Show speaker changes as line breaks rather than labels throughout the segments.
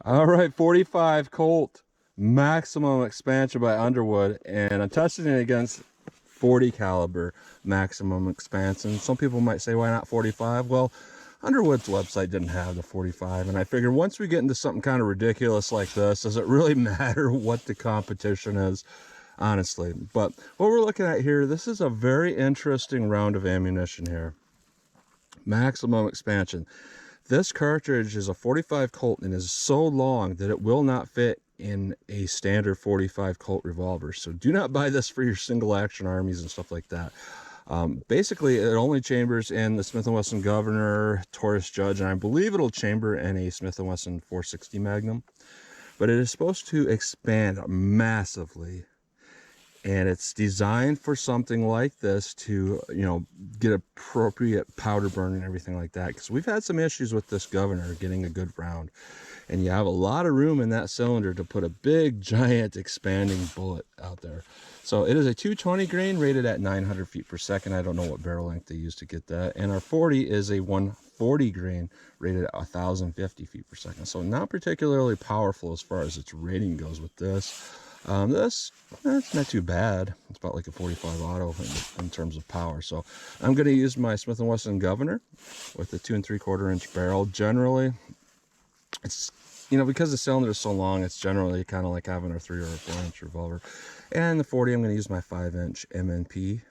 All right, 45 Colt maximum expansion by Underwood, and I'm testing it against 40 caliber maximum expansion. Some people might say, why not 45? Well, Underwood's website didn't have the 45, and I figured once we get into something kind of ridiculous like this, does it really matter what the competition is? Honestly. But what we're looking at here, this is a very interesting round of ammunition here. Maximum expansion. This cartridge is a 45 Colt and is so long that it will not fit in a standard 45 Colt revolver. So do not buy this for your single action armies and stuff like that. Basically, it only chambers in the Smith & Wesson Governor, Taurus Judge, and I believe it'll chamber in a Smith & Wesson 460 Magnum. But it is supposed to expand massively. And it's designed for something like this to, you know, get appropriate powder burn and everything like that. Because we've had some issues with this Governor getting a good round. And you have a lot of room in that cylinder to put a big, giant, expanding bullet out there. So it is a 220 grain rated at 900 feet per second. I don't know what barrel length they use to get that. And our 40 is a 140 grain rated at 1050 feet per second. So not particularly powerful as far as its rating goes with this. That's not too bad. It's about like a 45 auto in terms of power. So I'm going to use my Smith & Wesson Governor with the 2 3/4 inch barrel. Generally, it's, you know, because the cylinder is so long, it's generally kind of like having a 3 or a 4 inch revolver. And the 40, I'm going to use my 5 inch MNP.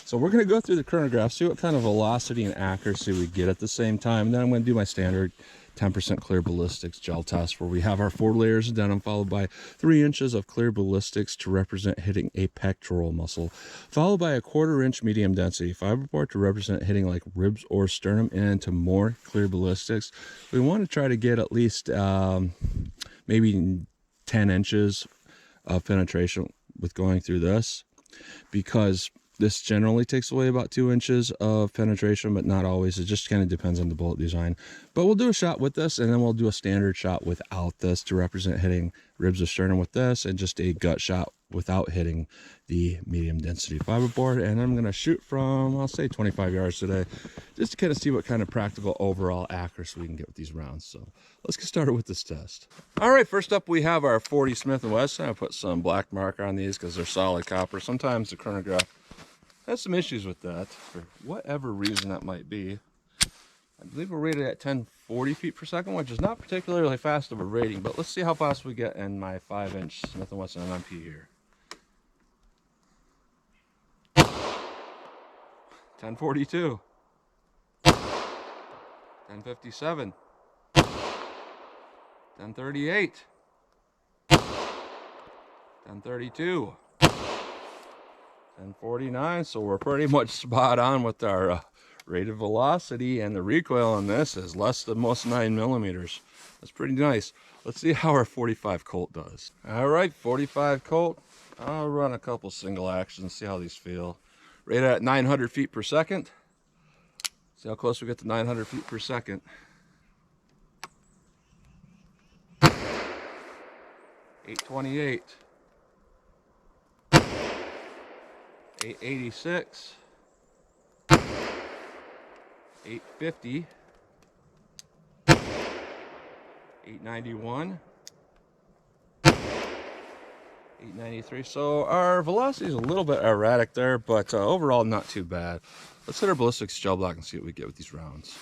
So we're going to go through the chronograph, see what kind of velocity and accuracy we get at the same time. And then I'm going to do my standard 10% clear ballistics gel test, where we have our 4 layers of denim followed by 3 inches of clear ballistics to represent hitting a pectoral muscle, followed by a 1/4 inch medium density fiberboard to represent hitting like ribs or sternum, and into more clear ballistics. We want to try to get at least maybe 10 inches of penetration with going through this, because this generally takes away about 2 inches of penetration, but not always. It just kind of depends on the bullet design. But we'll do a shot with this, and then we'll do a standard shot without this to represent hitting ribs or sternum with this, and just a gut shot without hitting the medium density fiberboard. And I'm going to shoot from, I'll say 25 yards today, just to kind of see what kind of practical overall accuracy we can get with these rounds. So let's get started with this test. All right, first up we have our 40 Smith & Wesson. I put some black marker on these because they're solid copper. Sometimes the chronograph has some issues with that, for whatever reason that might be. I believe we're rated at 1040 feet per second, which is not particularly fast of a rating, but let's see how fast we get in my 5 inch Smith & Wesson MMP here. 1042, 1057, 1038, 1032, 1049. So we're pretty much spot on with our rated velocity, and the recoil on this is less than most 9mm. That's pretty nice. Let's see how our 45 Colt does. All right, 45 Colt. I'll run a couple single actions, see how these feel. Rated at 900 feet per second. See how close we get to 900 feet per second. 828. 886, 850, 891, 893. So our velocity is a little bit erratic there, but overall not too bad. Let's hit our ballistics gel block and see what we get with these rounds.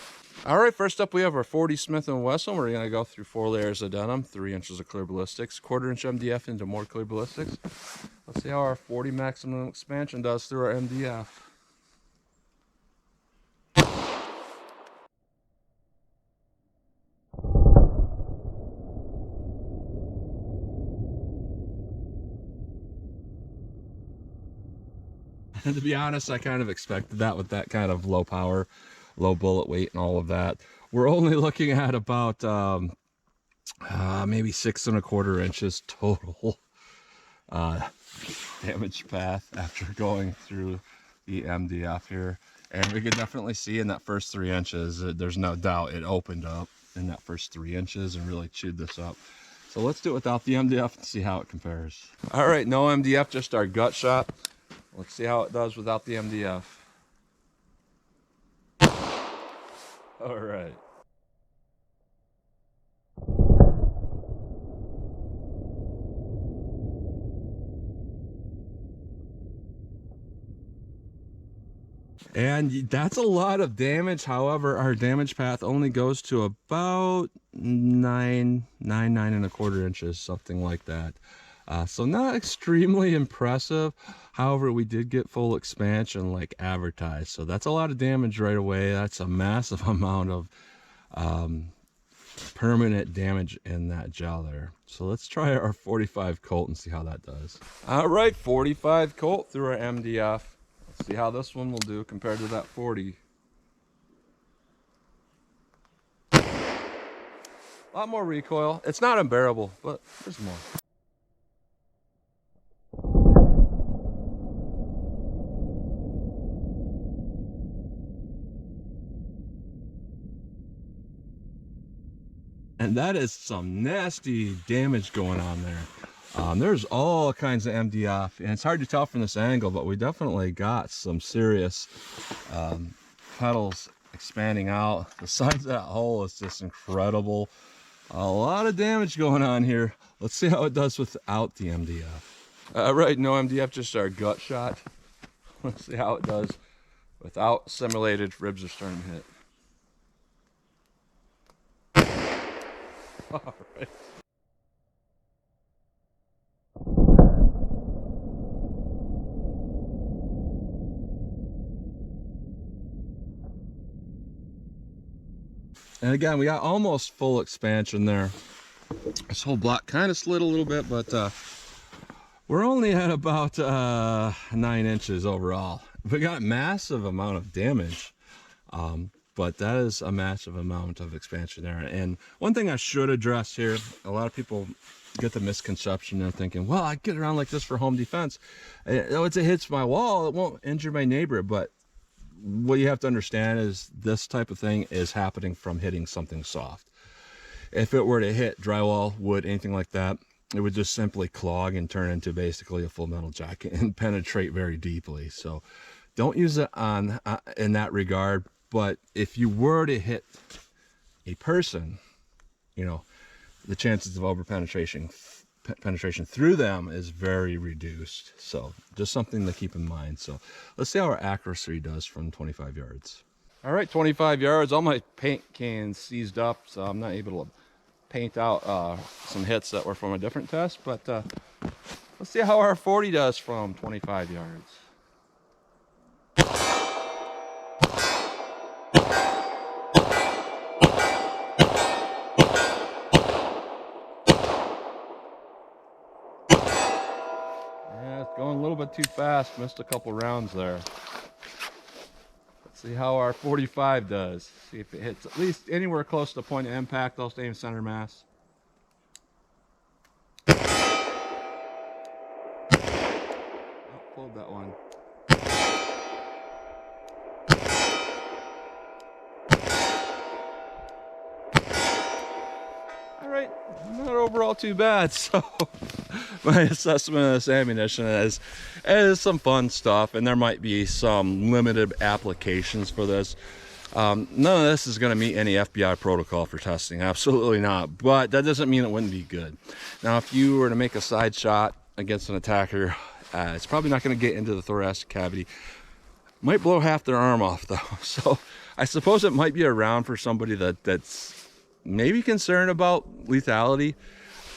All right, first up we have our 40 Smith & Wesson. We're going to go through 4 layers of denim, 3 inches of clear ballistics, 1/4 inch MDF into more clear ballistics. Let's see how our 40 maximum expansion does through our MDF. And to be honest, I kind of expected that with that kind of low power, low bullet weight and all of that. We're only looking at about maybe 6 1/4 inches total damage path after going through the MDF here. And we could definitely see in that first 3 inches, there's no doubt it opened up in that first 3 inches and really chewed this up. So let's do it without the MDF and see how it compares. All right, no MDF, just our gut shot. Let's see how it does without the MDF. All right. And that's a lot of damage. However, our damage path only goes to about 9.25 inches, something like that. So not extremely impressive. However, we did get full expansion like advertised. So that's a lot of damage right away. That's a massive amount of permanent damage in that gel there. So let's try our 45 Colt and see how that does. All right, 45 Colt through our MDF. Let's see how this one will do compared to that 40. A lot more recoil. It's not unbearable, but there's more. And that is some nasty damage going on there. There's all kinds of MDF, and it's hard to tell from this angle, but we definitely got some serious petals expanding out. The size of that hole is just incredible. A lot of damage going on here. Let's see how it does without the MDF. Right, no MDF, just our gut shot. Let's see how it does without simulated ribs or sternum hit. All right. And again, we got almost full expansion there. This whole block kind of slid a little bit, but we're only at about 9 inches overall. We got a massive amount of damage. But that is a massive amount of expansion there. And one thing I should address here, a lot of people get the misconception. They're thinking, well, I get around like this for home defense. Once it hits my wall, it won't injure my neighbor. But what you have to understand is this type of thing is happening from hitting something soft. If it were to hit drywall, wood, anything like that, it would just simply clog and turn into basically a full metal jacket and penetrate very deeply. So don't use it on in that regard. But if you were to hit a person, you know, the chances of over penetration through them is very reduced. So just something to keep in mind. So let's see how our accuracy does from 25 yards. All right, 25 yards. All my paint cans seized up, so I'm not able to paint out some hits that were from a different test. But let's see how our 40 does from 25 yards. Going a little bit too fast, missed a couple rounds there. Let's see how our 45 does. See if it hits at least anywhere close to the point of impact. I'll stay in center mass. Oh, pulled that one. All right, not overall too bad. So my assessment of this ammunition is some fun stuff, and there might be some limited applications for this. None of this is going to meet any FBI protocol for testing, absolutely not, but that doesn't mean it wouldn't be good. Now if you were to make a side shot against an attacker, it's probably not going to get into the thoracic cavity. Might blow half their arm off though. So I suppose it might be around for somebody that's maybe concerned about lethality,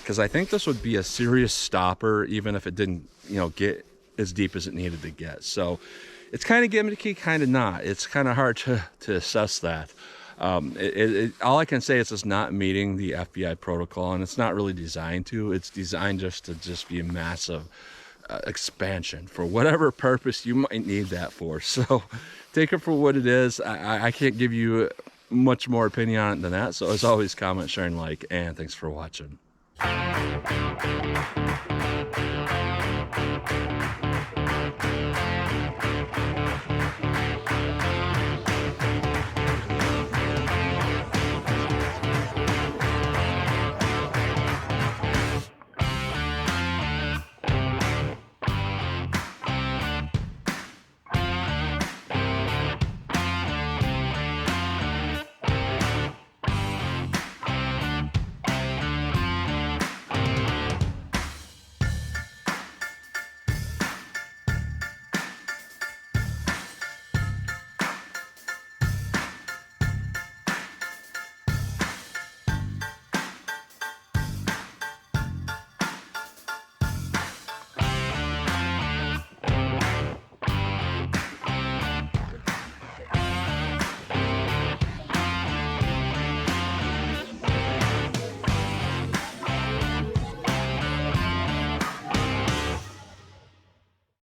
because I think this would be a serious stopper even if it didn't, you know, get as deep as it needed to get. So it's kind of gimmicky, kind of not. It's kind of hard to assess that. All I can say is it's not meeting the FBI protocol, and it's not really designed to. It's designed just to be a massive expansion for whatever purpose you might need that for. So take it for what it is. I can't give you much more opinion on it than that. So as always, comment, share, and like, and thanks for watching.